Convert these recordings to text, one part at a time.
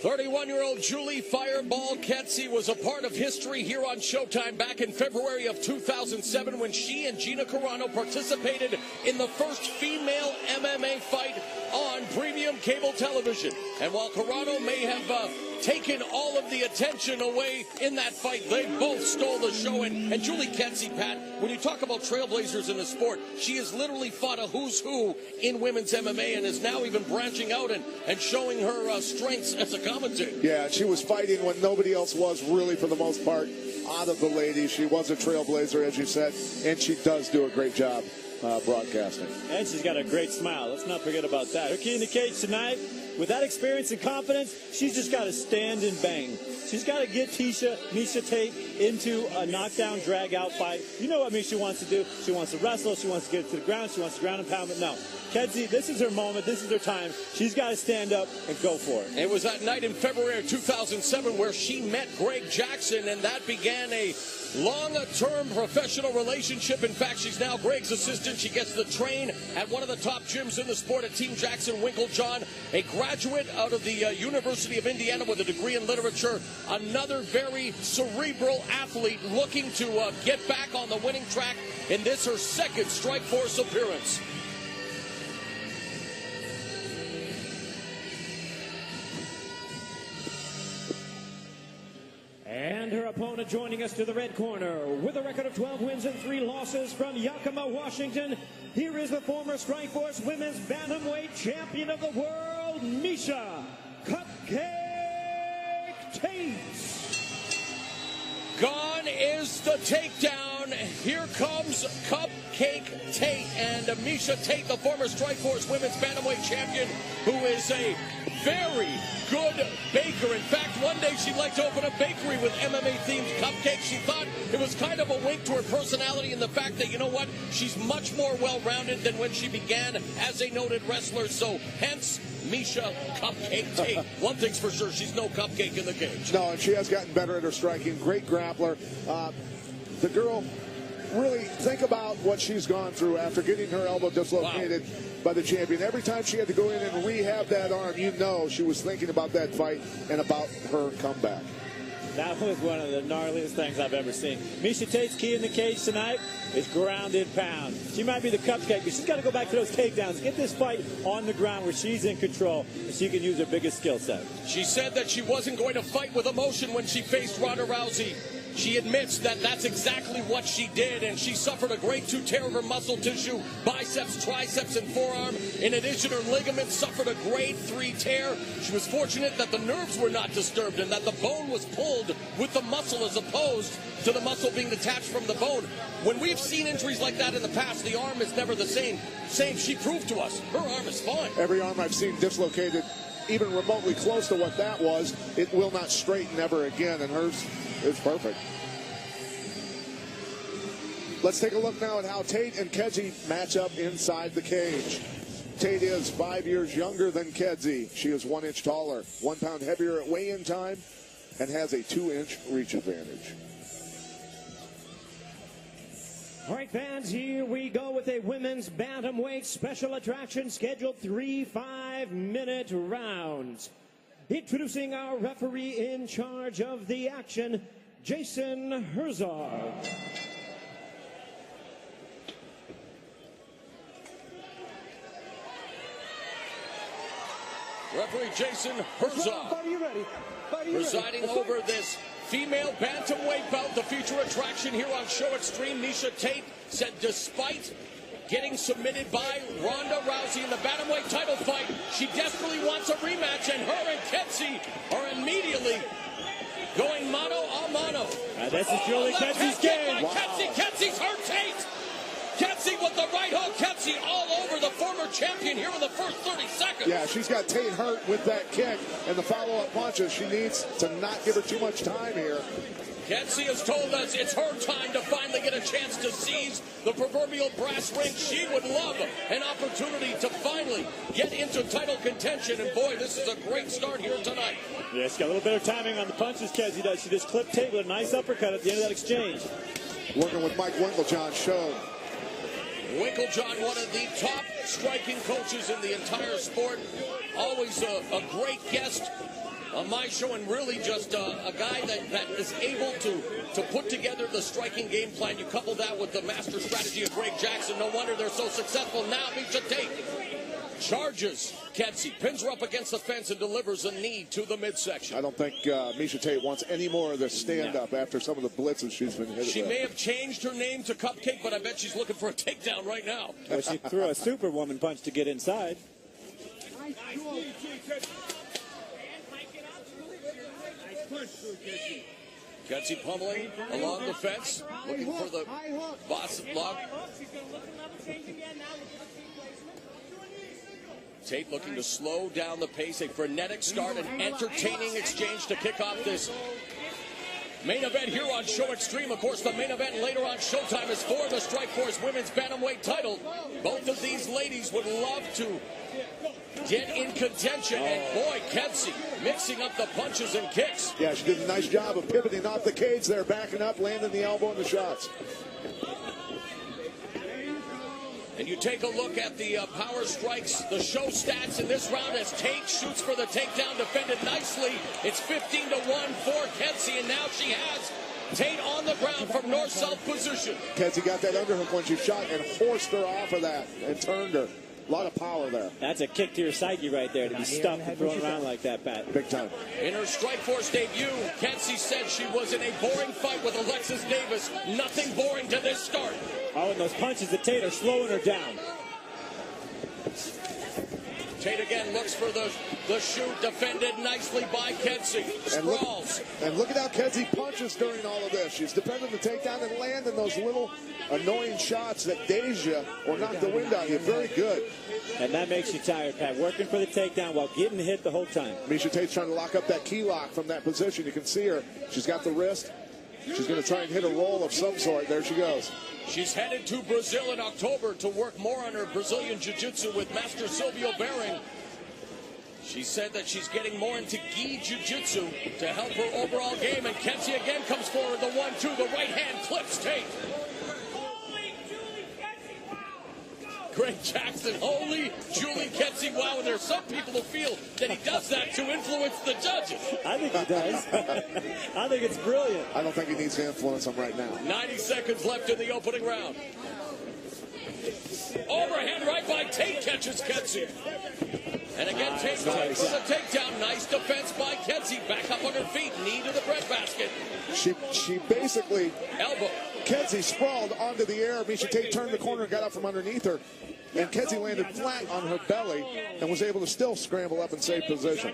31-year-old Julie Fireball Kedzie was a part of history here on Showtime back in February of 2007 when she and Gina Carano participated in the first female MMA fight on premium cable television. And while Carano may have taken all of the attention away in that fight, they both stole the show. And Julie Kedzie, Pat, when you talk about trailblazers in the sport, she has literally fought a who's who in women's MMA and is now even branching out and showing her strengths as a commentator. Yeah, she was fighting when nobody else was, really, for the most part, out of the ladies. She was a trailblazer, as you said, and she does do a great job broadcasting. And she's got a great smile. Let's not forget about that. Her key in the cage tonight, with that experience and confidence, she's just got to stand and bang. She's got to get News-Miesha Tate into a knockdown, drag-out fight. You know what Miesha wants to do. She wants to wrestle. She wants to get it to the ground. She wants to ground and pound. But no, Kedzie, this is her moment. This is her time. She's got to stand up and go for it. It was that night in February of 2007 where she met Greg Jackson, and that began a long-term professional relationship. In fact, she's now Greg's assistant. She gets to train at one of the top gyms in the sport at Team Jackson Winklejohn, a graduate out of the University of Indiana with a degree in literature, another very cerebral athlete looking to get back on the winning track in this, her second Strikeforce appearance. And her opponent joining us to the red corner with a record of 12 wins and 3 losses from Yakima, Washington. Here is the former Strikeforce Women's Bantamweight Champion of the World, News-Miesha Cupcake Tate. Gone is the takedown. Here comes Cupcake Tate, and News-Miesha Tate, the former Strikeforce Women's Bantamweight Champion, who is a very good baker. In fact, one day she'd like to open a bakery with MMA-themed cupcakes. She thought it was kind of a wink to her personality and the fact that, you know what, she's much more well-rounded than when she began as a noted wrestler. So, hence, News-Miesha Cupcake Tate. One thing's for sure, she's no cupcake in the cage. No, and she has gotten better at her striking. Great grappler. The girl, really, think about what she's gone through after getting her elbow dislocated by the champion. Every time she had to go in and rehab that arm, you know she was thinking about that fight and about her comeback. That was one of the gnarliest things I've ever seen. News-Miesha Tate's key in the cage tonight is ground and pound. She might be the cupcake, but she's got to go back to those takedowns, get this fight on the ground where she's in control, and she can use her biggest skill set. She said that she wasn't going to fight with emotion when she faced Ronda Rousey. She admits that that's exactly what she did, and she suffered a grade 2 tear of her muscle tissue, biceps, triceps, and forearm. In addition, her ligaments suffered a grade 3 tear. She was fortunate that the nerves were not disturbed and that the bone was pulled with the muscle as opposed to the muscle being detached from the bone. When we've seen injuries like that in the past, the arm is never the same. She proved to us her arm is fine. Every arm I've seen dislocated, even remotely close to what that was, it will not straighten ever again, and hers is perfect. Let's take a look now at how Tate and Kedzie match up inside the cage. Tate is 5 years younger than Kedzie. She is 1 inch taller, 1 pound heavier at weigh-in time, and has a 2-inch reach advantage. All right, fans, here we go with a women's bantamweight special attraction scheduled 3 5-minute rounds. Introducing our referee in charge of the action, Jason Herzog. Referee Jason Herzog presiding over this female bantamweight bout, the feature attraction here on Show Extreme. News-Miesha Tate said despite getting submitted by Ronda Rousey in the bantamweight title fight, she desperately wants a rematch, and her and Kedzie are immediately going mano a mano. This is Julie Kedzie's game. Wow. Kedzie's hurt Tate. Kedzie with the right hook. Kedzie all over the former champion here in the first 30 seconds. Yeah, she's got Tate hurt with that kick and the follow-up punches. She needs to not give her too much time here. Kedzie has told us it's her time to finally get a chance to seize the proverbial brass ring. She would love an opportunity to finally get into title contention. And boy, this is a great start here tonight. Yeah, she's got a little better timing on the punches, Kedzie does. She just clipped Tate with a nice uppercut at the end of that exchange. Working with Mike Winklejohn showed. Winklejohn, one of the top striking coaches in the entire sport. Always a great guest on my show, and really just a guy that is able to put together the striking game plan. You couple that with the master strategy of Greg Jackson. No wonder they're so successful. Now Miesha Tate charges Kedzie, pins her up against the fence, and delivers a knee to the midsection. I don't think Miesha Tate wants any more of this stand-up after some of the blitzes she's been hit. She may have changed her name to Cupcake, but I bet she's looking for a takedown right now. Well, she threw a Superwoman punch to get inside. Kedzie pummeling along the fence, looking for the Boston lock. Tate looking to slow down the pace, a frenetic start, an entertaining exchange to kick off this main event here on Show Extreme. Of course, the main event later on Showtime is for the Strikeforce Women's Bantamweight title. Both of these ladies would love to get in contention, and boy, Kedzie mixing up the punches and kicks. Yeah, she did a nice job of pivoting off the cage there, backing up, landing the elbow and the shots. And you take a look at the power strikes, the show stats in this round as Tate shoots for the takedown, defended nicely. It's 15-1 for Kedzie, and now she has Tate on the ground from north-south position. Kedzie got that underhook when she shot and forced her off of that and turned her. A lot of power there. That's a kick to your psyche right there, to be stuffed and thrown around like that, Pat. Big time. In her Strikeforce debut, Kedzie said she was in a boring fight with Alexis Davis. Nothing boring to this start. Oh, and those punches to Tate are slowing her down. Tate again looks for the shoot, defended nicely by Kedzie. Sprawls. And look at how Kedzie punches during all of this. She's defending the takedown and landing those little annoying shots that daze you or knock the wind out of you. Very good. And that makes you tired, Pat. Working for the takedown while getting hit the whole time. Miesha Tate's trying to lock up that key lock from that position. You can see her. She's got the wrist. She's going to try and hit a roll of some sort. There she goes. She's headed to Brazil in October to work more on her Brazilian Jiu-Jitsu with Master Silvio Bering. She said that she's getting more into gi Jiu-Jitsu to help her overall game. And Kedzie again comes forward, the 1-2, the right hand clips Tate. Greg Jackson, holy Julie Kedzie. Wow, and there's some people who feel that he does that to influence the judges. I think he does. I think it's brilliant. I don't think he needs to influence them right now. 90 seconds left in the opening round. Overhand right by Tate catches Kedzie. And again, Tate going for the takedown. Nice defense by Kedzie. Back up on her feet, knee to the breadbasket. She basically... Elbow. Kedzie sprawled onto the air. Miesha Tate turned the corner and got out from underneath her. And Kedzie landed flat on her belly and was able to still scramble up and save position.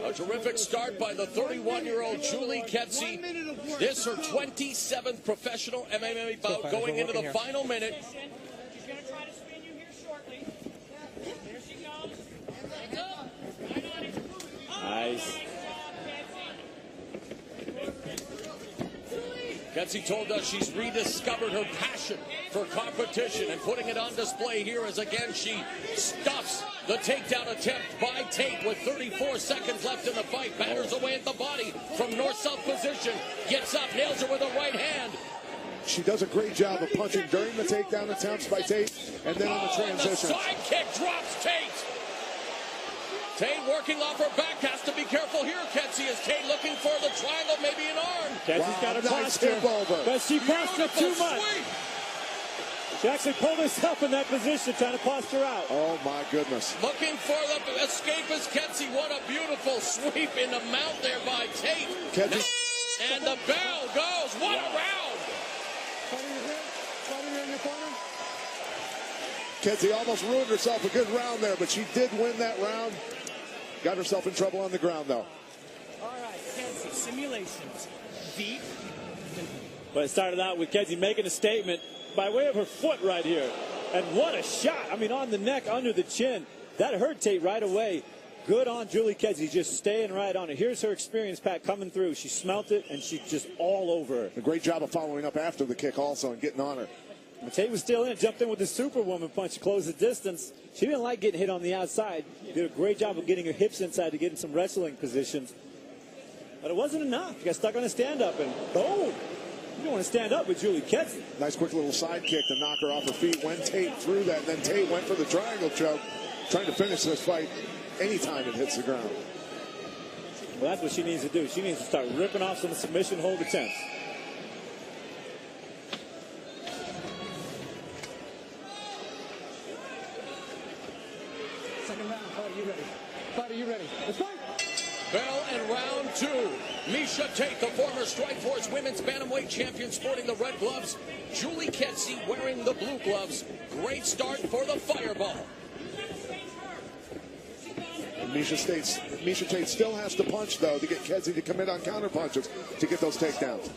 A terrific start by the 31-year-old Julie Kedzie. This her 27th professional MMA bout going into the final minute. She's going to try to spin you here shortly. There she goes. Nice. Kedzie told us she's rediscovered her passion for competition and putting it on display here as again she stuffs the takedown attempt by Tate with 34 seconds left in the fight. Batters away at the body from north-south position. Gets up, nails her with a right hand. She does a great job of punching during the takedown attempts by Tate and then on the transition. The side kick drops Tate. Tate working off her back, has to be careful here. Kedzie is Tate looking for the triangle, maybe an arm. Kedie's got a nice posture, tip over. but she postured too much. Sweep. She actually pulled herself in that position, trying to posture out. Oh, my goodness. Looking for the escapist Kedzie. What a beautiful sweep in the mount there by Tate. Kedzie. And the bell goes. What a round. Kedzie almost ruined herself a good round there, but she did win that round. Got herself in trouble on the ground, though. All right, Kedzie, simulations. Deep. But it started out with Kedzie making a statement by way of her foot right here. And what a shot. I mean, on the neck, under the chin. That hurt Tate right away. Good on Julie Kedzie, just staying right on it. Here's her experience, Pat, coming through. She smelt it, and she's just all over her. A great job of following up after the kick also and getting on her. But Tate was still in, jumped in with the Superwoman punch to close the distance. She didn't like getting hit on the outside. Did a great job of getting her hips inside to get in some wrestling positions. But it wasn't enough. She got stuck on a stand-up, and boom! You don't want to stand up with Julie Kedzie. Nice quick little side kick to knock her off her feet when Tate threw that. And then Tate went for the triangle choke, trying to finish this fight anytime it hits the ground. Well, that's what she needs to do. She needs to start ripping off some submission hold attempts. Second round, Fighter, you ready? Fighter, you ready? Let's fight! Bell in round 2. Miesha Tate, the former Strikeforce Women's Bantamweight Champion, sporting the red gloves. Julie Kedzie wearing the blue gloves. Great start for the Fireball. Miesha Tate still has to punch, though, to get Kedzie to commit on counter punches to get those takedowns.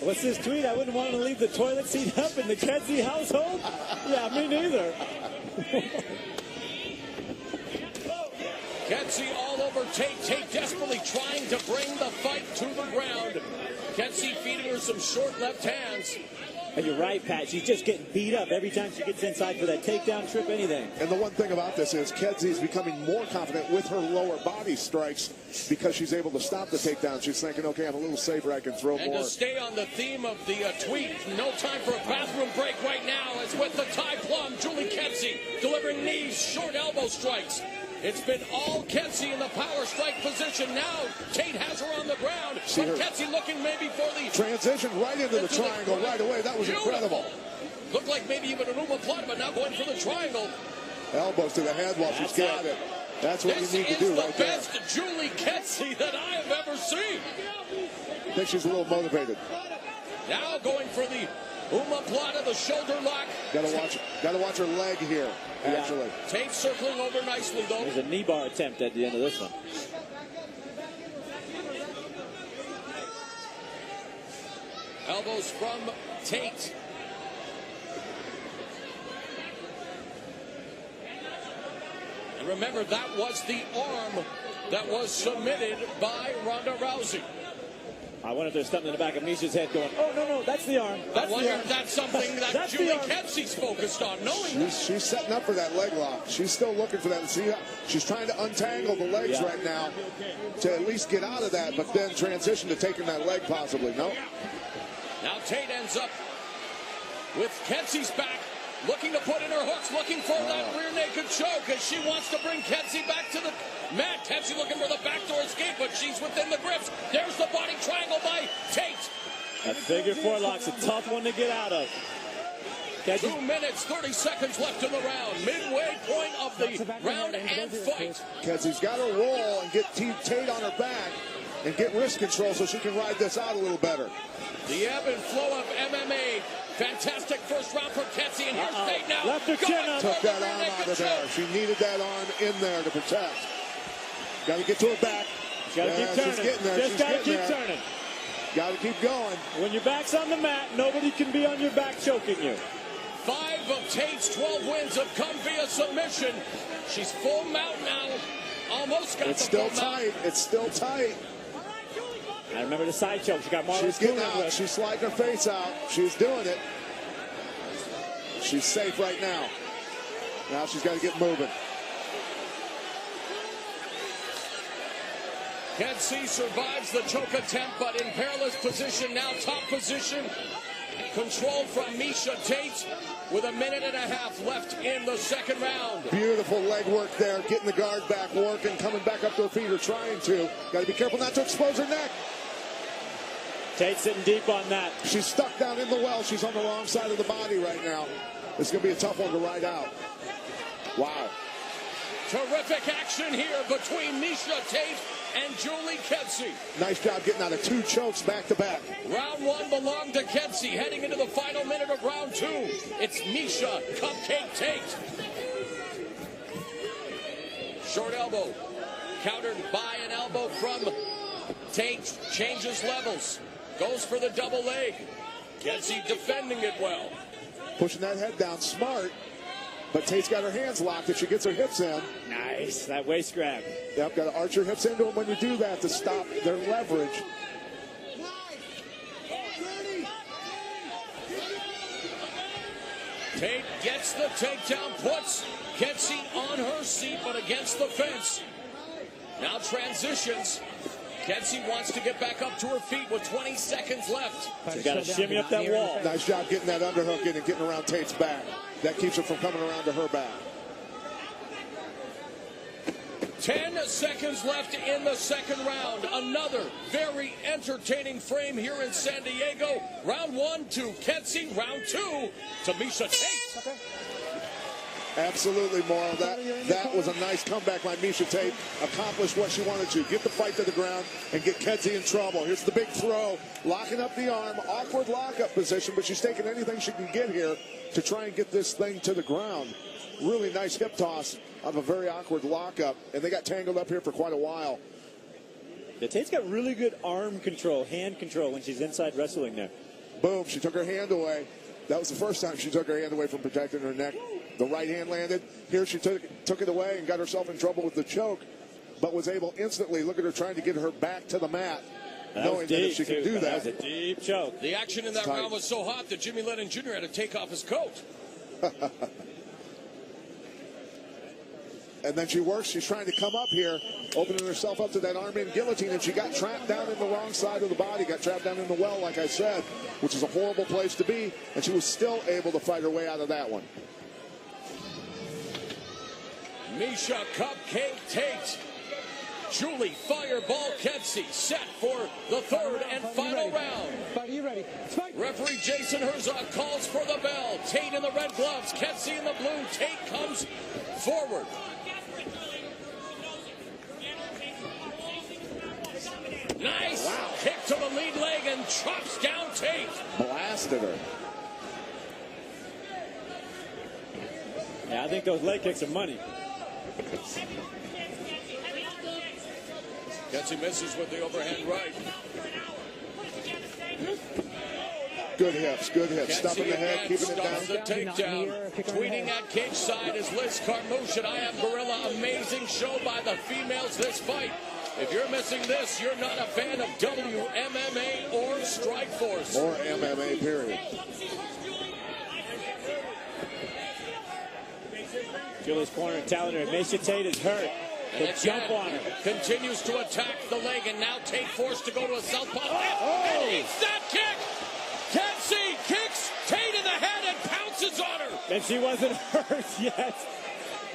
What's this tweet? I wouldn't want to leave the toilet seat up in the Kedzie household? Yeah, me neither. Kedzie all over Tate. Tate desperately trying to bring the fight to the ground. Kedzie feeding her some short left hands. And you're right, Pat. She's just getting beat up every time she gets inside for that takedown, trip, anything. And the one thing about this is Kedzie is becoming more confident with her lower body strikes because she's able to stop the takedown. She's thinking, okay, I'm a little safer. I can throw and more. And to stay on the theme of the tweet, no time for a bathroom break right now. As with the Thai plum, Julie Kedzie delivering knees, short elbow strikes. It's been all Kedzie in the power strike position. Now Tate has her on the ground. But Kedzie looking maybe for the transition right into the triangle right away. That was incredible. Looked like maybe even an omoplata, but now going for the triangle. Elbows to the head while she's got it. That's what you need to do right there. This is the best Julie Kedzie that I have ever seen. I think she's a little motivated. Now going for the omoplata, the shoulder lock. Gotta watch her leg here, actually. Yeah. Tate circling over nicely, though. There's a knee bar attempt at the end of this one. Elbows from Tate. And remember, that was the arm that was submitted by Ronda Rousey. I wonder if there's something in the back of Miesha's head going, oh, no, that's the arm. I wonder if that's something that Julie Kedzie's focused on, knowing she's setting up for that leg lock. She's still looking for that. See how she's trying to untangle the legs right now to at least get out of that, but then transition to taking that leg possibly. No. Now Tate ends up with Kedzie's back, looking to put in her hooks, looking for that rear naked choke as she wants to bring Kedzie back to the mat. Kedzie looking for the backdoor escape, but she's within the grips. There's the body triangle by Tate. That figure four lock's a tough one to get out of. 2 minutes, 30 seconds left in the round. Midway point of the round and fight. Kedzie's got to roll and get Tate on her back and get wrist control so she can ride this out a little better. The ebb and flow of MMA. Fantastic first round for Kedzie, and here's Tate now. Left her chin up. Took that arm out of there. She needed that arm in there to protect. Got to get to her back. Got to keep turning. She's getting there. Just got to keep turning. Got to keep going. When your back's on the mat, nobody can be on your back choking you. 5 of Tate's 12 wins have come via submission. She's full mount now. Almost got it's the still full tight. mount. It's still tight. I remember the side choke. She got Marlon. She's getting out. She's sliding her face out. She's doing it. She's safe right now. Now she's got to get moving. Kedzie survives the choke attempt, but in perilous position now. Top position controlled from Miesha Tate with 1.5 minutes left in the second round. Beautiful leg work there. Getting the guard back working. Coming back up to her feet or trying to. Got to be careful not to expose her neck. Tate sitting deep on that. She's stuck down in the well. She's on the wrong side of the body right now. It's going to be a tough one to ride out. Wow. Terrific action here between Miesha Tate and Julie Kedzie. Nice job getting out of 2 chokes back to back. Round 1 belonged to Kedzie. Heading into the final minute of round 2, it's Miesha Cupcake Tate. Short elbow, countered by an elbow from Tate. Changes levels, goes for the double leg. Kedzie defending it well. Pushing that head down smart. But Tate's got her hands locked if she gets her hips in. Nice, that waist grab. Yep, got to arch your hips into them when you do that to stop their leverage. Tate gets the takedown, puts Kedzie on her seat, but against the fence. Now transitions. Kedzie wants to get back up to her feet with 20 seconds left. She's got to shimmy up that wall. Nice job getting that underhook in and getting around Tate's back. That keeps her from coming around to her back. 10 seconds left in the second round. Another very entertaining frame here in San Diego. Round 1 to Kedzie. Round 2 to Miesha Tate. Okay. Absolutely, Mauro. That was a nice comeback by Miesha Tate. Accomplished what she wanted to. Get the fight to the ground and get Kedzie in trouble. Here's the big throw. Locking up the arm. Awkward lockup position, but she's taking anything she can get here to try and get this thing to the ground. Really nice hip toss out of a very awkward lockup. And they got tangled up here for quite a while. Yeah, Tate's got really good arm control, hand control when she's inside wrestling there. Boom. She took her hand away. That was the first time she took her hand away from protecting her neck. The right hand landed. Here she took it away and got herself in trouble with the choke, but was able instantly, look at her trying to get her back to the mat, knowing that if she can do that. That was a deep choke. The action in that round was so hot that Jimmy Lennon Jr. had to take off his coat. And then she works. She's trying to come up here, opening herself up to that arm-in guillotine, and she got trapped down in the wrong side of the body, got trapped down in the well, like I said, which is a horrible place to be, and she was still able to fight her way out of that one. Miesha Cupcake Tate. Julie Fireball Kedzie set for the third and final round. Are you ready? Referee Jason Herzog calls for the bell. Tate in the red gloves, Kedzie in the blue. Tate comes forward. Nice kick to the lead leg and chops down Tate. Blasted her. Yeah, I think those leg kicks are money. Kedzie misses with the overhand right. Good hips, good hips. Stopping the head, keeping it down. The takedown. Tweeting at cage side is Liz Carmouche and I Am Gorilla. Amazing show by the females this fight. If you're missing this, you're not a fan of WMMA or Strikeforce. Or MMA, period. Julie's corner talent her. Miesha Tate is hurt. The jump on her. Continues to attack the leg, and now Tate forced to go to a southpaw. And eats that kick! Kedzie kicks Tate in the head and pounces on her. And she wasn't hurt yet.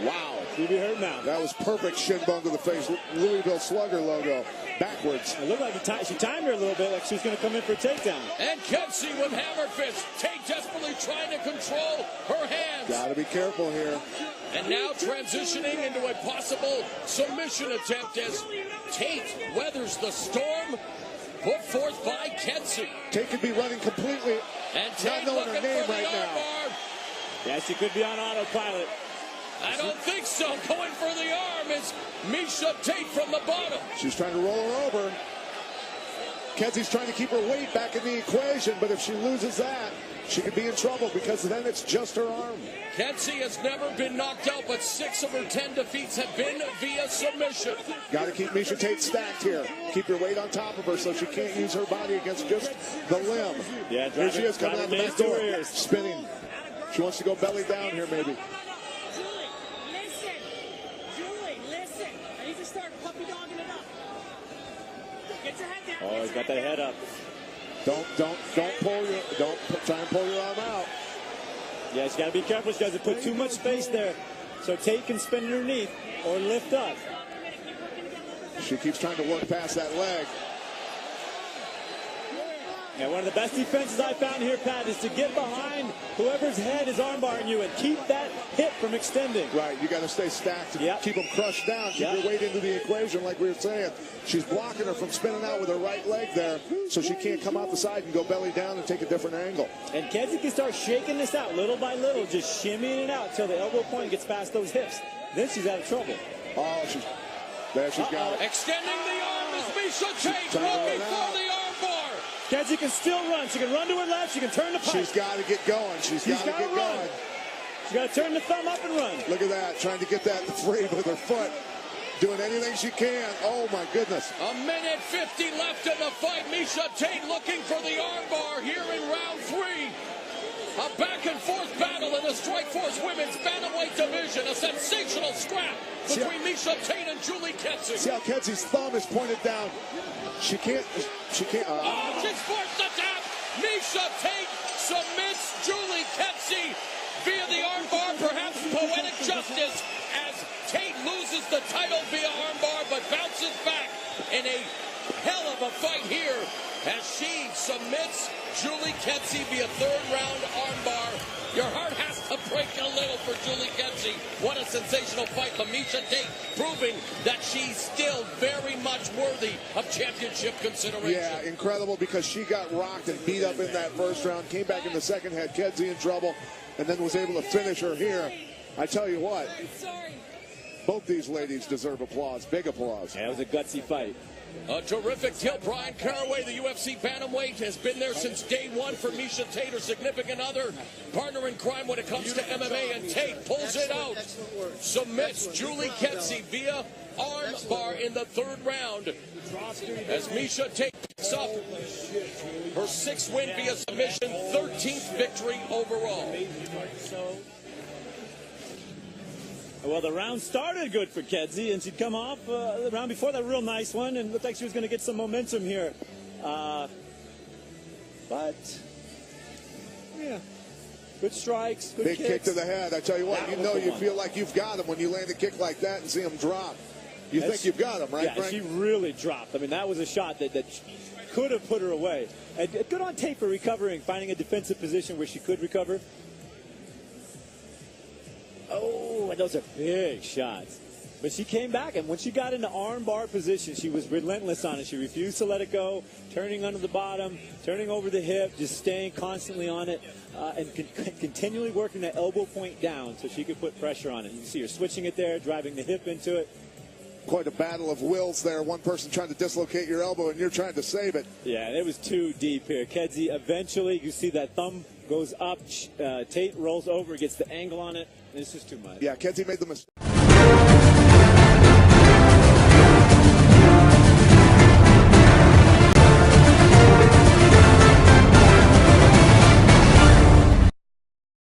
Wow. She'll be hurt now. That was perfect shin bone to the face. Louisville Slugger logo. Backwards. It looked like she timed her a little bit, like she was going to come in for a takedown. And Kedzie with hammer fist. Tate desperately trying to control her hands. Gotta be careful here. And now transitioning into a possible submission attempt as Tate weathers the storm put forth by Kedzie. Tate could be running completely, and Tate not knowing her name for the right now. armbar. Yeah, she could be on autopilot. I don't think so. Going for the arm is Miesha Tate from the bottom. She's trying to roll her over. Kedzie's trying to keep her weight back in the equation, but if she loses that, she could be in trouble because then it's just her arm. Kedzie has never been knocked out, but 6 of her 10 defeats have been via submission. Got to keep Miesha Tate stacked here. Keep your weight on top of her so she can't use her body against just the limb. Yeah, here she is coming out the back door, ears. spinning. She wants to go belly down here, maybe. Oh, he's got that head up. Don't try and pull your arm out. Yeah, she's got to be careful. She doesn't put too much space there, so Tate can spin underneath or lift up. She keeps trying to work past that leg. Yeah, one of the best defenses I found here, Pat, is to get behind whoever's head is armbarring you and keep that hip from extending. Right, you got to stay stacked to keep them crushed down, keep your weight into the equation like we were saying. She's blocking her from spinning out with her right leg there, so she can't come out the side and go belly down and take a different angle. And Kedzie can start shaking this out little by little, just shimmying it out until the elbow point gets past those hips. Then she's out of trouble. Oh, there she's got it. Extending the arm is Miesha Tate, looking for the armbar. Kedzie can still run. She can run to her left. She can turn the pipe. She's got to get going. She's got to get going. She's got to turn the thumb up and run. Look at that, trying to get that free with her foot. Doing anything she can. Oh, my goodness. A minute 50 left in the fight. Miesha Tate looking for the armbar here in round 3. A back-and-forth battle in the Strikeforce Women's Bantamweight Division. A sensational scrap between Miesha Tate and Julie Kedzie. See how Kedzie's thumb is pointed down. She can't. She's forced to tap. Miesha Tate submits Julie Kedzie via the armbar. Perhaps poetic justice as Tate loses the title via armbar, but bounces back in a hell of a fight here as she submits Julie Kedzie via third-round armbar. Your heart has to break a little for Julie Kedzie. What a sensational fight. But Miesha Tate proving that she's still very much worthy of championship consideration. Yeah, incredible, because she got rocked and beat up in that first round, came back in the second, had Kedzie in trouble, and then was able to finish her here. I tell you what, both these ladies deserve applause, big applause. Yeah, it was a gutsy fight. A terrific kill. Brian Caraway, the UFC bantamweight, has been there since day one for Miesha Tate, her significant other, partner in crime when it comes to MMA, and Tate pulls it out, submits Julie Kedzie via arm bar in the third round as Miesha Tate picks up her 6th win via submission, 13th victory overall. Well, the round started good for Kedzie, and she'd come off the round before that real nice one, and looked like she was going to get some momentum here. But, yeah, good strikes, good Big kicks. kick to the head. I tell you what, That you was know the you one. feel like you've got him when you land a kick like that and see him drop. You think you've got him, right, Yeah, Frank? she really dropped. I mean, that was a shot that could have put her away. And good on Tate for recovering, finding a defensive position where she could recover. Oh, and those are big shots. But she came back, and when she got into armbar position, she was relentless on it. She refused to let it go, turning under the bottom, turning over the hip, just staying constantly on it, and continually working that elbow point down so she could put pressure on it. You can see her switching it there, driving the hip into it. Quite a battle of wills there. One person trying to dislocate your elbow, and you're trying to save it. Yeah, it was too deep here. Kedzie, eventually, you see that thumb goes up. Tate rolls over, gets the angle on it. This is too much. Yeah, Kedzie made the mistake.